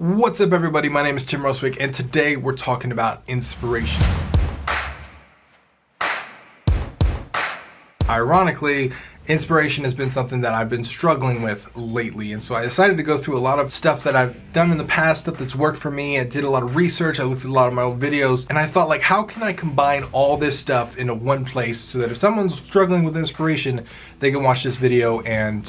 What's up everybody, my name is Tim Roswick and today we're talking about inspiration. Ironically, inspiration has been something that I've been struggling with lately, and so I decided to go through a lot of stuff that I've done in the past, stuff that's worked for me. I did a lot of research, I looked at a lot of my old videos, and I thought, like, how can I combine all this stuff into one place so that if someone's struggling with inspiration, they can watch this video and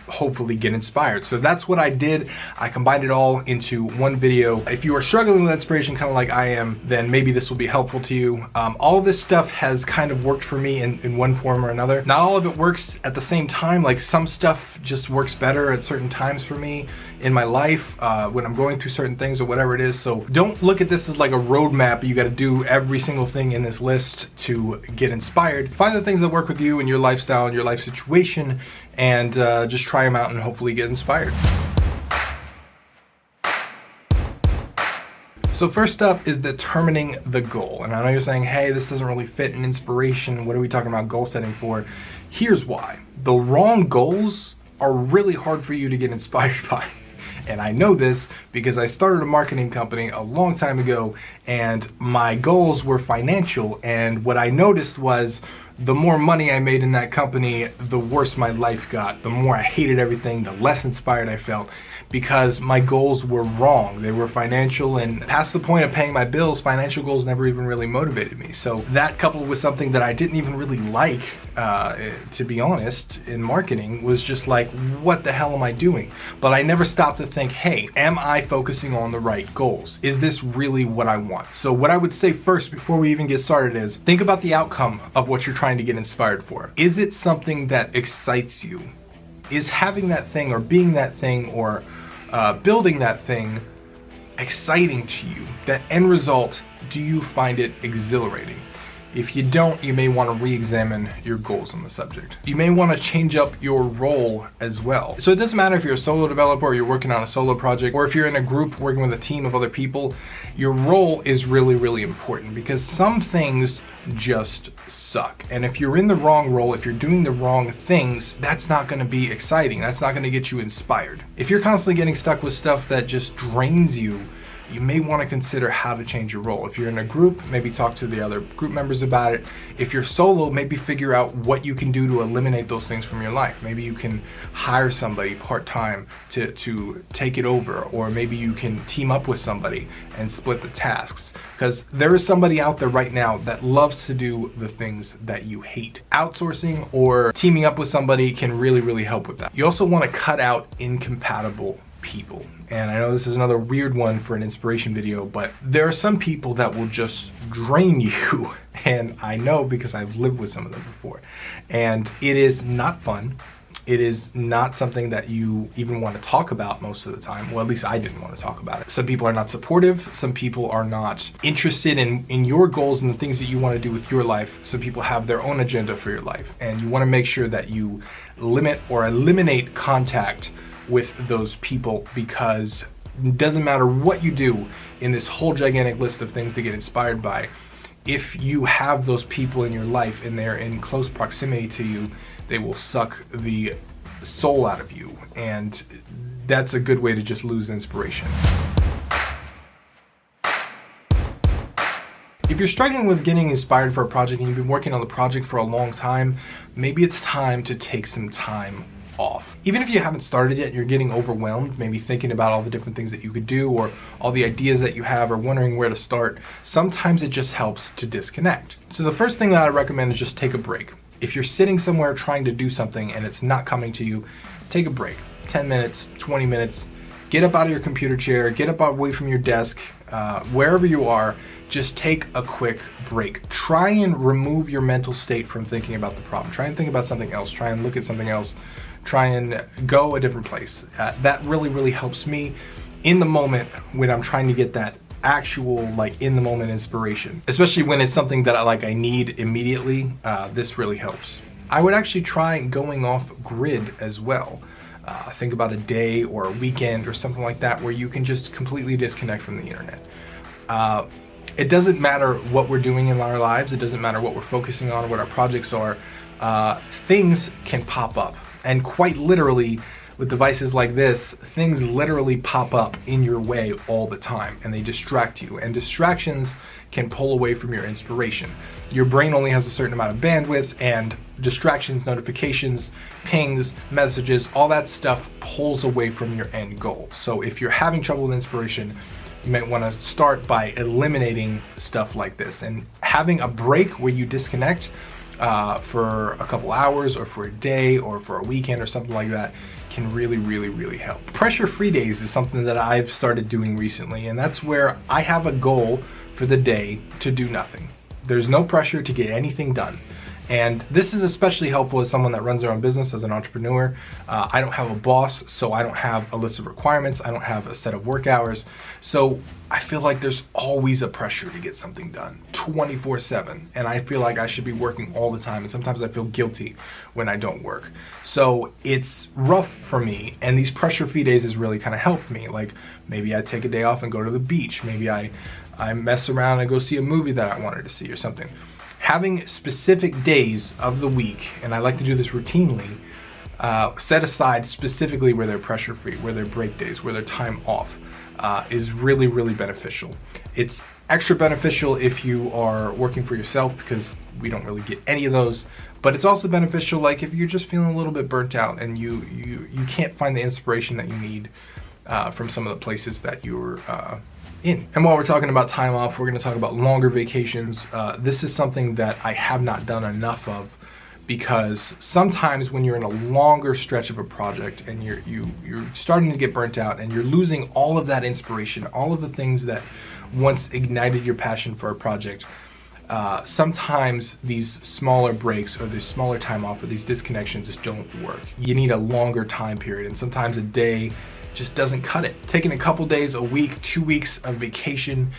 hopefully get inspired. So that's what I did. I combined it all into one video. If you are struggling with inspiration kind of like I am, then maybe this will be helpful to you. All of this stuff has kind of worked for me in one form or another. Not all of it works at the same time. Like, some stuff just works better at certain times for me in my life when I'm going through certain things or whatever it is. So don't look at this as like a roadmap. You got to do every single thing in this list to get inspired. Find the things that work with you and your lifestyle and your life situation, and just try them out and hopefully get inspired. So first up is determining the goal. And I know you're saying, hey, this doesn't really fit in inspiration. What are we talking about goal setting for? Here's why. The wrong goals are really hard for you to get inspired by. And I know this because I started a marketing company a long time ago, and my goals were financial. And what I noticed was the more money I made in that company, the worse my life got. The more I hated everything, the less inspired I felt, because my goals were wrong. They were financial, and past the point of paying my bills, financial goals never even really motivated me. So that, coupled with something that I didn't even really like, to be honest, in marketing, was just like, what the hell am I doing? But I never stopped to think, hey, am I focusing on the right goals? Is this really what I want? So what I would say first, before we even get started, is think about the outcome of what you're trying to get inspired for. Is it something that excites you? Is having that thing or being that thing or building that thing exciting to you? That end result, do you find it exhilarating? If you don't, you may want to re-examine your goals on the subject. You may want to change up your role as well. So it doesn't matter if you're a solo developer or you're working on a solo project, or if you're in a group working with a team of other people, your role is really, really important, because some things just suck. And if you're in the wrong role, if you're doing the wrong things, that's not going to be exciting. That's not going to get you inspired. If you're constantly getting stuck with stuff that just drains you, you may want to consider how to change your role. If you're in a group, maybe talk to the other group members about it. If you're solo, maybe figure out what you can do to eliminate those things from your life. Maybe you can hire somebody part-time to take it over, or maybe you can team up with somebody and split the tasks, because there is somebody out there right now that loves to do the things that you hate. Outsourcing or teaming up with somebody can really, really help with that. You also want to cut out incompatible people. And I know this is another weird one for an inspiration video, but there are some people that will just drain you. And I know because I've lived with some of them before. And it is not fun. It is not something that you even want to talk about most of the time. Well, at least I didn't want to talk about it. Some people are not supportive. Some people are not interested in your goals and the things that you want to do with your life. Some people have their own agenda for your life. And you want to make sure that you limit or eliminate contact with those people, because it doesn't matter what you do in this whole gigantic list of things to get inspired by. If you have those people in your life and they're in close proximity to you, they will suck the soul out of you, and that's a good way to just lose inspiration. If you're struggling with getting inspired for a project and you've been working on the project for a long time, maybe it's time to take some time off. Even if you haven't started yet, you're getting overwhelmed, maybe thinking about all the different things that you could do or all the ideas that you have, or wondering where to start. Sometimes it just helps to disconnect. So the first thing that I recommend is just take a break. If you're sitting somewhere trying to do something and it's not coming to you, take a break. 10 minutes, 20 minutes, get up out of your computer chair, get up away from your desk, wherever you are, just take a quick break. Try and remove your mental state from thinking about the problem. Try and think about something else. Try and look at something else. Try and go a different place. That really, really helps me in the moment when I'm trying to get that actual, like, in the moment inspiration. Especially when it's something that I need immediately. This really helps. I would actually try going off grid as well. Think about a day or a weekend or something like that where you can just completely disconnect from the internet. It doesn't matter what we're doing in our lives. It doesn't matter what we're focusing on or what our projects are. Things can pop up. And quite literally, with devices like this, things literally pop up in your way all the time and they distract you, and distractions can pull away from your inspiration. Your brain only has a certain amount of bandwidth, and distractions, notifications, pings, messages, all that stuff pulls away from your end goal. So if you're having trouble with inspiration, you might want to start by eliminating stuff like this, and having a break where you disconnect for a couple hours or for a day or for a weekend or something like that can really help. Pressure-free days is something that I've started doing recently, and that's where I have a goal for the day to do nothing. There's no pressure to get anything done. And this is especially helpful as someone that runs their own business, as an entrepreneur. I don't have a boss, so I don't have a list of requirements. I don't have a set of work hours. So I feel like there's always a pressure to get something done 24/7. And I feel like I should be working all the time. And sometimes I feel guilty when I don't work. So it's rough for me. And these pressure-free days has really kind of helped me. Like maybe I take a day off and go to the beach. Maybe I mess around and go see a movie that I wanted to see or something. Having specific days of the week, and I like to do this routinely, set aside specifically where they're pressure-free, where they're break days, where they're time off, is really beneficial. It's extra beneficial if you are working for yourself, because we don't really get any of those, but it's also beneficial like if you're just feeling a little bit burnt out and you can't find the inspiration that you need from some of the places that you're in. And while we're talking about time off, we're going to talk about longer vacations. This is something that I have not done enough of, because sometimes when you're in a longer stretch of a project and you're starting to get burnt out and you're losing all of that inspiration, all of the things that once ignited your passion for a project, sometimes these smaller breaks or this smaller time off or these disconnections just don't work. You need a longer time period, and sometimes a day just doesn't cut it. Taking a couple days, a week, 2 weeks of vacation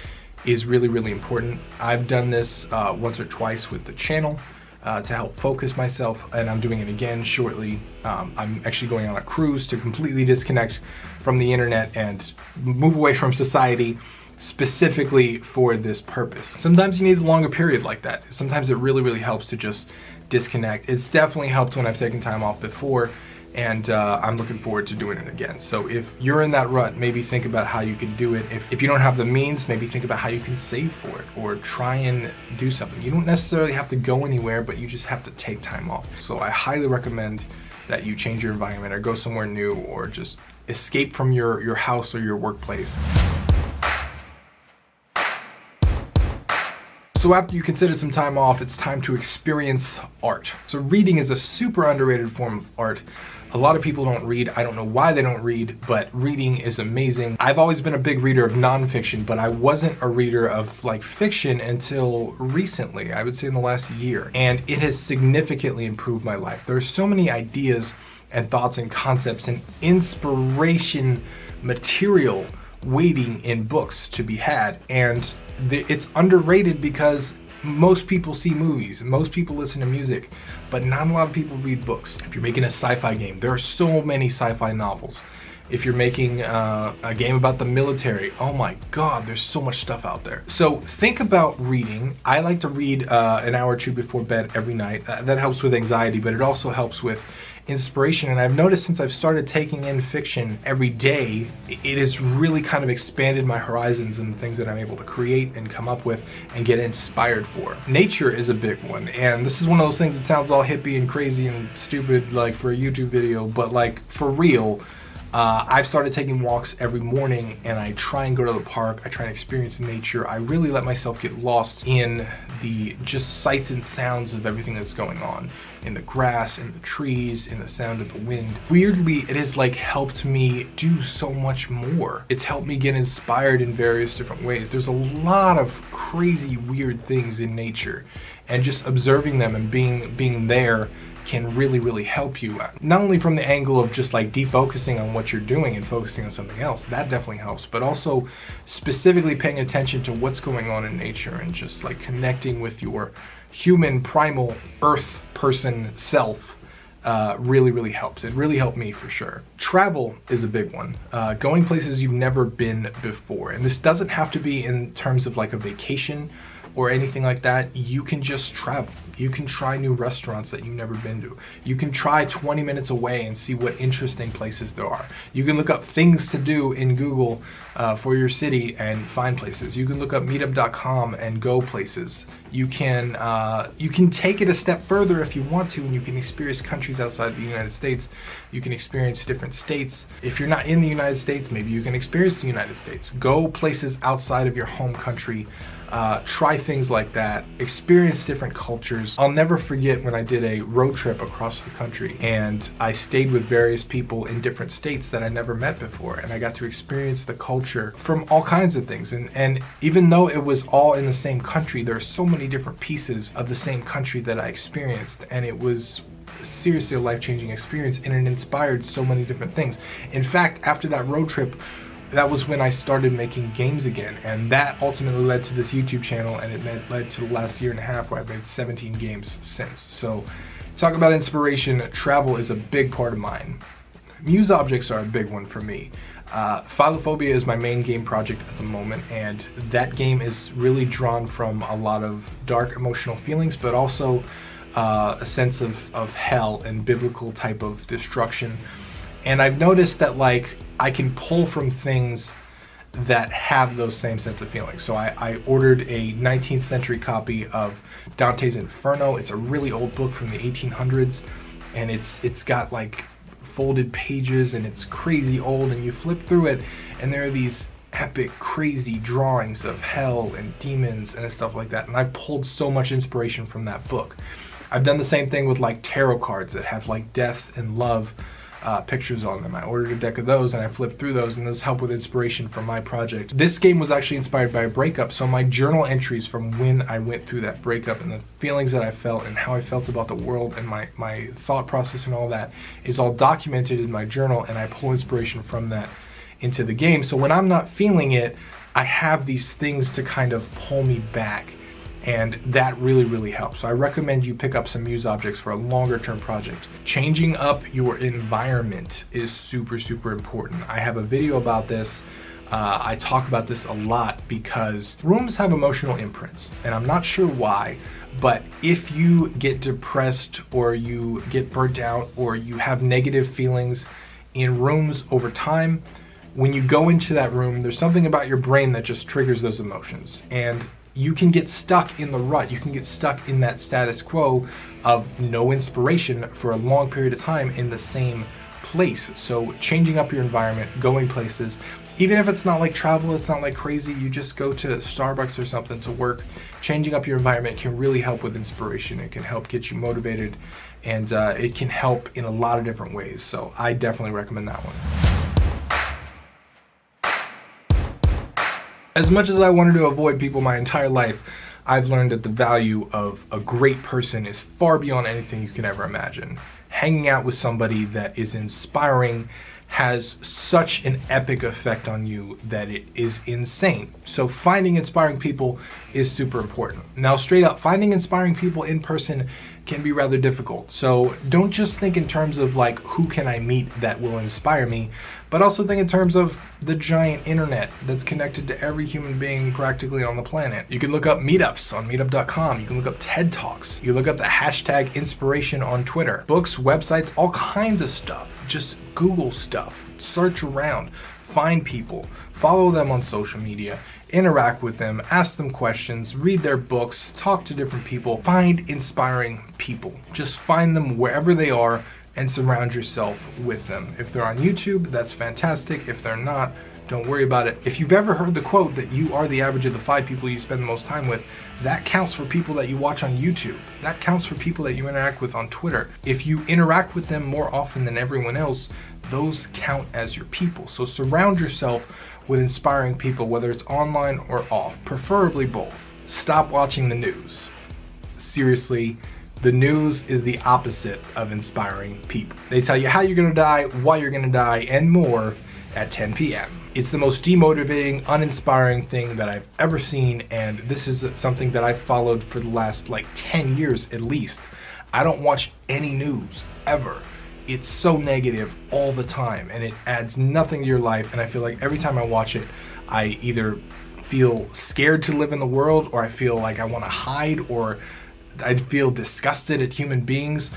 is really important. I've done this once or twice with the channel to help focus myself, and I'm doing it again shortly. I'm actually going on a cruise to completely disconnect from the internet and move away from society specifically for this purpose. Sometimes you need a longer period like that. Sometimes it really helps to just disconnect. It's definitely helped when I've taken time off before, and I'm looking forward to doing it again. So if you're in that rut, maybe think about how you can do it. If you don't have the means, maybe think about how you can save for it or try and do something. You don't necessarily have to go anywhere, but you just have to take time off. So I highly recommend that you change your environment or go somewhere new, or just escape from your house or your workplace. So after you consider some time off, it's time to experience art. So reading is a super underrated form of art. A lot of people don't read. I don't know why they don't read, but reading is amazing. I've always been a big reader of nonfiction, but I wasn't a reader of like fiction until recently, I would say in the last year. And it has significantly improved my life. There are so many ideas and thoughts and concepts and inspiration material waiting in books to be had. And it's underrated because most people see movies, most people listen to music, but not a lot of people read books. If you're making a sci-fi game, there are so many sci-fi novels. If you're making a game about the military, oh my God, there's so much stuff out there. So think about reading. I like to read an hour or two before bed every night. That helps with anxiety, but it also helps with inspiration. And I've noticed since I've started taking in fiction every day, it has really kind of expanded my horizons and things that I'm able to create and come up with and get inspired for. Nature is a big one, and this is one of those things that sounds all hippie and crazy and stupid like for a YouTube video, but like for real, I've started taking walks every morning, and I try and go to the park. I try and experience nature. I really let myself get lost in the just sights and sounds of everything that's going on in the grass, in the trees, in the sound of the wind. Weirdly, it has like helped me do so much more. It's helped me get inspired in various different ways. There's a lot of crazy, weird things in nature, and just observing them and being there can really help you. Not only from the angle of just like defocusing on what you're doing and focusing on something else, that definitely helps, but also specifically paying attention to what's going on in nature and just like connecting with your human primal earth person self really helps. It really helped me for sure. Travel is a big one. Going places you've never been before, and this doesn't have to be in terms of like a vacation or anything like that, you can just travel. You can try new restaurants that you've never been to. You can try 20 minutes away and see what interesting places there are. You can look up things to do in Google for your city and find places. You can look up meetup.com and go places. You can take it a step further if you want to, and you can experience countries outside the United States. You can experience different states. If you're not in the United States, maybe you can experience the United States. Go places outside of your home country. Try things like that, experience different cultures. I'll never forget when I did a road trip across the country and I stayed with various people in different states that I never met before, and I got to experience the culture from all kinds of things. And even though it was all in the same country, there are so many different pieces of the same country that I experienced, and it was seriously a life-changing experience, and it inspired so many different things. In fact, after that road trip, that was when I started making games again, and that ultimately led to this YouTube channel, and it led to the last year and a half where I've made 17 games since. So, talk about inspiration, travel is a big part of mine. Muse objects are a big one for me. Philophobia is my main game project at the moment, and that game is really drawn from a lot of dark emotional feelings, but also a sense of hell and biblical type of destruction. And I've noticed that, like, I can pull from things that have those same sense of feelings. So I ordered a 19th century copy of Dante's Inferno. It's a really old book from the 1800s, and it's got like folded pages, and it's crazy old, and you flip through it and there are these epic crazy drawings of hell and demons and stuff like that, and I've pulled so much inspiration from that book. I've done the same thing with like tarot cards that have like death and love pictures on them. I ordered a deck of those and I flipped through those, and those help with inspiration for my project. This game was actually inspired by a breakup, so my journal entries from when I went through that breakup and the feelings that I felt and how I felt about the world and my thought process and all that is all documented in my journal, and I pull inspiration from that into the game. So when I'm not feeling it, I have these things to kind of pull me back, and that really helps. So I recommend you pick up some Muse objects for a longer term project. Changing up your environment is super important. I have a video about this. I talk about this a lot because rooms have emotional imprints, and I'm not sure why, but if you get depressed or you get burnt out or you have negative feelings in rooms over time, when you go into that room, there's something about your brain that just triggers those emotions, and you can get stuck in the rut. You can get stuck in that status quo of no inspiration for a long period of time in the same place. So changing up your environment, going places, even if it's not like travel, it's not like crazy, you just go to Starbucks or something to work, changing up your environment can really help with inspiration. It can help get you motivated, and it can help in a lot of different ways. So I definitely recommend that one. As much as I wanted to avoid people my entire life, I've learned that the value of a great person is far beyond anything you can ever imagine. Hanging out with somebody that is inspiring has such an epic effect on you that it is insane. So finding inspiring people is super important. Now, straight up, finding inspiring people in person can be rather difficult. So don't just think in terms of like, who can I meet that will inspire me, but also think in terms of the giant internet that's connected to every human being practically on the planet. You can look up meetups on meetup.com. You can look up TED Talks. You look up the hashtag inspiration on Twitter. Books, websites, all kinds of stuff. Just Google stuff, search around, find people, follow them on social media, interact with them, ask them questions, read their books, talk to different people, find inspiring people. Just find them wherever they are and surround yourself with them. If they're on YouTube, that's fantastic. If they're not, don't worry about it. If you've ever heard the quote that you are the average of the 5 people you spend the most time with, that counts for people that you watch on YouTube. That counts for people that you interact with on Twitter. If you interact with them more often than everyone else, those count as your people. So surround yourself with inspiring people, whether it's online or off, preferably both. Stop watching the news. Seriously, the news is the opposite of inspiring people. They tell you how you're gonna die, why you're gonna die, and more at 10 p.m. It's the most demotivating, uninspiring thing that I've ever seen, and this is something that I've followed for the last like 10 years at least. I don't watch any news, ever. It's so negative all the time, and it adds nothing to your life, and I feel like every time I watch it, I either feel scared to live in the world, or I feel like I want to hide, or I feel disgusted at human beings.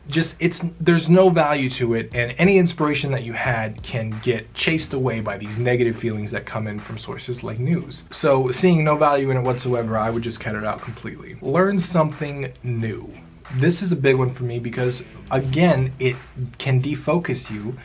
Just, there's no value to it, and any inspiration that you had can get chased away by these negative feelings that come in from sources like news. So seeing no value in it whatsoever, I would just cut it out completely. Learn something new. This is a big one for me because, again, it can defocus you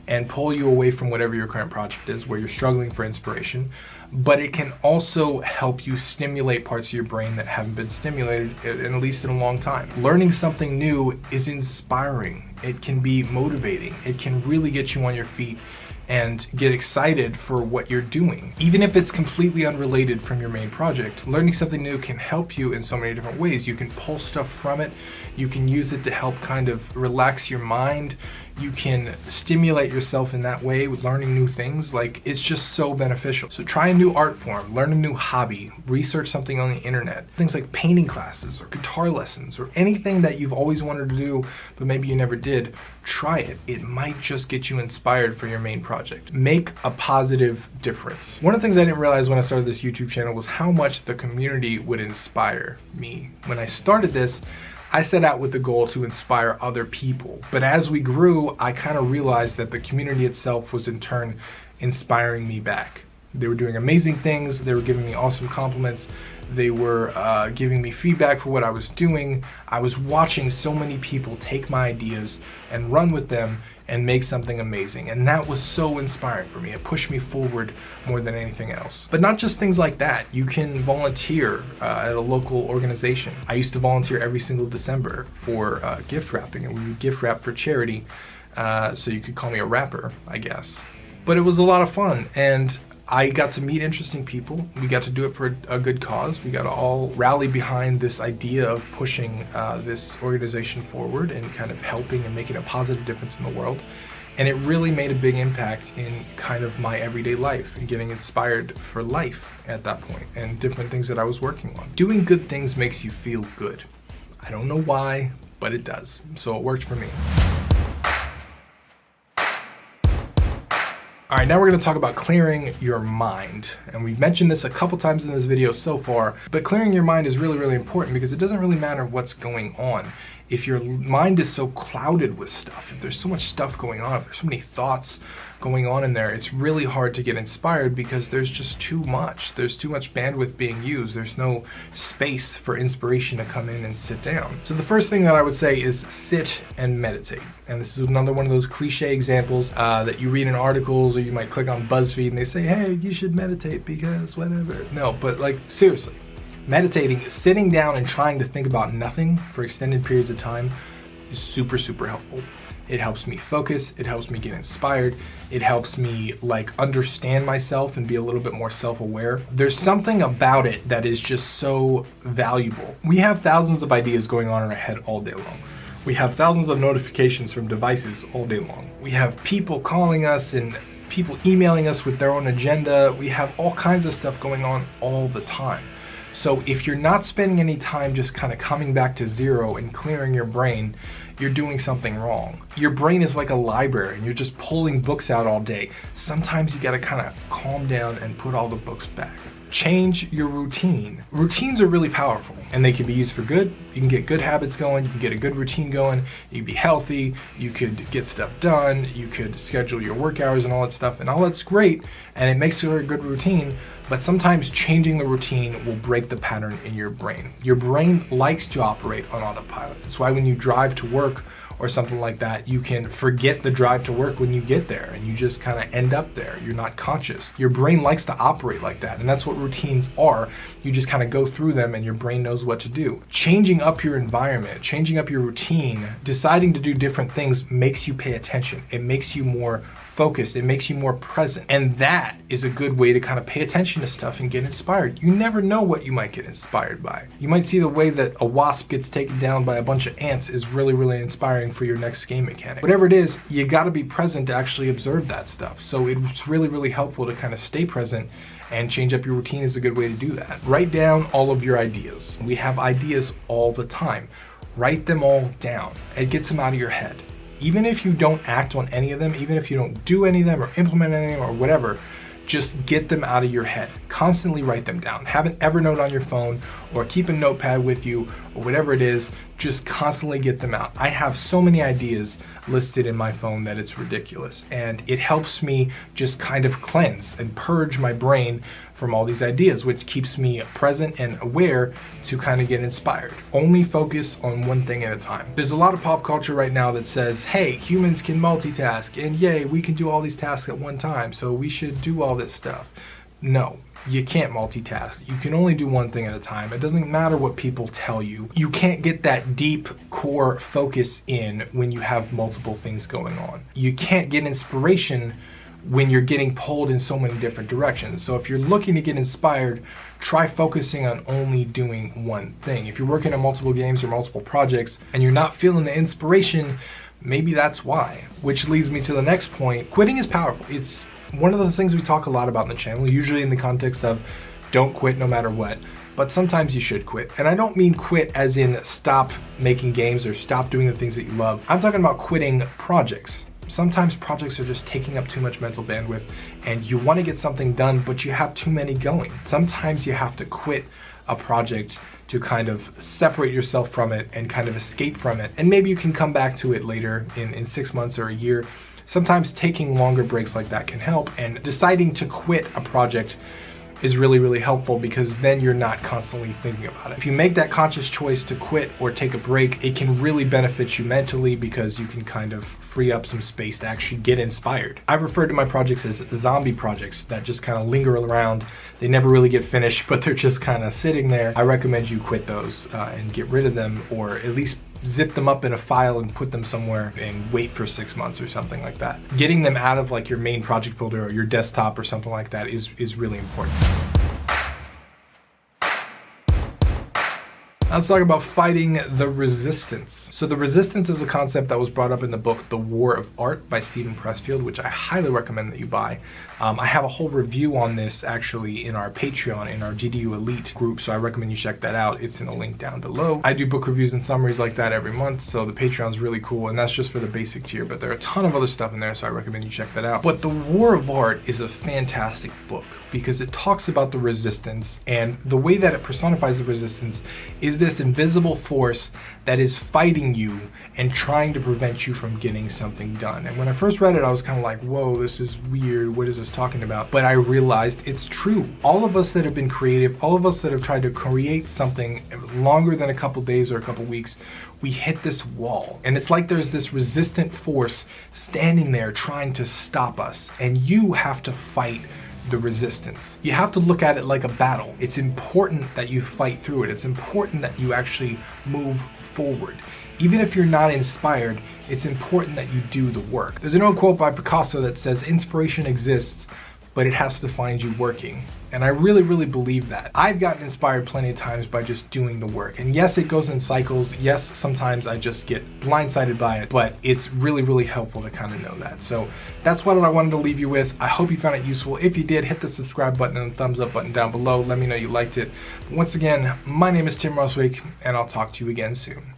and pull you away from whatever your current project is where you're struggling for inspiration, but it can also help you stimulate parts of your brain that haven't been stimulated at least in a long time. Learning something new is inspiring. It can be motivating. It can really get you on your feet and get excited for what you're doing. Even if it's completely unrelated from your main project, learning something new can help you in so many different ways. You can pull stuff from it. You can use it to help kind of relax your mind. You can stimulate yourself in that way with learning new things. Like, it's just so beneficial. So try a new art form, learn a new hobby, research something on the internet. Things like painting classes or guitar lessons or anything that you've always wanted to do, but maybe you never did. Try it. It might just get you inspired for your main project. Make a positive difference. One of the things I didn't realize when I started this YouTube channel was how much the community would inspire me. When I started this, I set out with the goal to inspire other people. But as we grew, I kind of realized that the community itself was in turn inspiring me back. They were doing amazing things. They were giving me awesome compliments. They were giving me feedback for what I was doing. I was watching so many people take my ideas and run with them and make something amazing. And that was so inspiring for me. It pushed me forward more than anything else. But not just things like that. You can volunteer at a local organization. I used to volunteer every single December for gift wrapping, and we would gift wrap for charity. So you could call me a rapper, I guess. But it was a lot of fun, and I got to meet interesting people. We got to do it for a good cause. We got to all rally behind this idea of pushing this organization forward and kind of helping and making a positive difference in the world. And it really made a big impact in kind of my everyday life and getting inspired for life at that point and different things that I was working on. Doing good things makes you feel good. I don't know why, but it does. So it worked for me. All right, now we're gonna talk about clearing your mind. And we've mentioned this a couple times in this video so far, but clearing your mind is really, really important because it doesn't really matter what's going on. If your mind is so clouded with stuff, if there's so much stuff going on, if there's so many thoughts going on in there, it's really hard to get inspired because there's just too much. There's too much bandwidth being used. There's no space for inspiration to come in and sit down. So the first thing that I would say is sit and meditate. And this is another one of those cliche examples that you read in articles, or you might click on BuzzFeed and they say, hey, you should meditate because whatever. No, but like, seriously. Meditating, sitting down and trying to think about nothing for extended periods of time is super, super helpful. It helps me focus, it helps me get inspired, it helps me like understand myself and be a little bit more self-aware. There's something about it that is just so valuable. We have thousands of ideas going on in our head all day long. We have thousands of notifications from devices all day long. We have people calling us and people emailing us with their own agenda. We have all kinds of stuff going on all the time. So if you're not spending any time just kind of coming back to zero and clearing your brain, you're doing something wrong. Your brain is like a library and you're just pulling books out all day. Sometimes you gotta kind of calm down and put all the books back. Change your routine. Routines are really powerful and they can be used for good. You can get good habits going, you can get a good routine going, you can be healthy, you could get stuff done, you could schedule your work hours and all that stuff, and all that's great, and it makes for a good routine. But sometimes changing the routine will break the pattern in your brain. Your brain likes to operate on autopilot. That's why when you drive to work or something like that, you can forget the drive to work when you get there and you just kind of end up there. You're not conscious. Your brain likes to operate like that, and that's what routines are. You just kind of go through them and your brain knows what to do. Changing up your environment, changing up your routine, deciding to do different things makes you pay attention. It makes you more focused, it makes you more present. And that is a good way to kind of pay attention to stuff and get inspired. You never know what you might get inspired by. You might see the way that a wasp gets taken down by a bunch of ants is really, really inspiring for your next game mechanic. Whatever it is, you got to be present to actually observe that stuff. So it's really, really helpful to kind of stay present, and change up your routine is a good way to do that. Write down all of your ideas. We have ideas all the time. Write them all down. It gets them out of your head. Even if you don't act on any of them, even if you don't do any of them or implement any of them or whatever, just get them out of your head. Constantly write them down. Have an Evernote on your phone or keep a notepad with you or whatever it is. Just constantly get them out. I have so many ideas listed in my phone that it's ridiculous. And it helps me just kind of cleanse and purge my brain from all these ideas, which keeps me present and aware to kind of get inspired. Only focus on one thing at a time. There's a lot of pop culture right now that says, hey, humans can multitask and yay, we can do all these tasks at one time, so we should do all this stuff. No, you can't multitask. You can only do one thing at a time. It doesn't matter what people tell you. You can't get that deep core focus in when you have multiple things going on. You can't get inspiration when you're getting pulled in so many different directions. So if you're looking to get inspired, try focusing on only doing one thing. If you're working on multiple games or multiple projects and you're not feeling the inspiration, maybe that's why. Which leads me to the next point. Quitting is powerful. It's one of those things we talk a lot about in the channel, usually in the context of don't quit no matter what. But sometimes you should quit. And I don't mean quit as in stop making games or stop doing the things that you love. I'm talking about quitting projects. Sometimes projects are just taking up too much mental bandwidth and you want to get something done, but you have too many going. Sometimes you have to quit a project to kind of separate yourself from it and kind of escape from it. And maybe you can come back to it later in 6 months or a year. Sometimes taking longer breaks like that can help, and deciding to quit a project is really, really helpful because then you're not constantly thinking about it. If you make that conscious choice to quit or take a break, it can really benefit you mentally because you can kind of free up some space to actually get inspired. I refer to my projects as zombie projects that just kind of linger around. They never really get finished, but they're just kind of sitting there. I recommend you quit those and get rid of them, or at least zip them up in a file and put them somewhere and wait for 6 months or something like that. Getting them out of like your main project folder or your desktop or something like that is really important. Let's talk about fighting the resistance. So the resistance is a concept that was brought up in the book, The War of Art by Steven Pressfield, which I highly recommend that you buy. I have a whole review on this actually in our Patreon, in our GDU Elite group, so I recommend you check that out. It's in a link down below. I do book reviews and summaries like that every month, so the Patreon's really cool, and that's just for the basic tier, but there are a ton of other stuff in there, so I recommend you check that out. But The War of Art is a fantastic book because it talks about the resistance, and the way that it personifies the resistance is this invisible force that is fighting you and trying to prevent you from getting something done. And when I first read it, I was kind of like, whoa, this is weird. What is this talking about? But I realized it's true. All of us that have been creative, all of us that have tried to create something longer than a couple days or a couple weeks, we hit this wall. And it's like there's this resistant force standing there trying to stop us. And you have to fight the resistance. You have to look at it like a battle. It's important that you fight through it. It's important that you actually move forward. Even if you're not inspired, it's important that you do the work. There's an old quote by Picasso that says, inspiration exists, but it has to find you working. And I really, really believe that. I've gotten inspired plenty of times by just doing the work. And yes, it goes in cycles. Yes, sometimes I just get blindsided by it, but it's really, really helpful to kind of know that. So that's what I wanted to leave you with. I hope you found it useful. If you did, hit the subscribe button and the thumbs up button down below. Let me know you liked it. But once again, my name is Tim Roswick, and I'll talk to you again soon.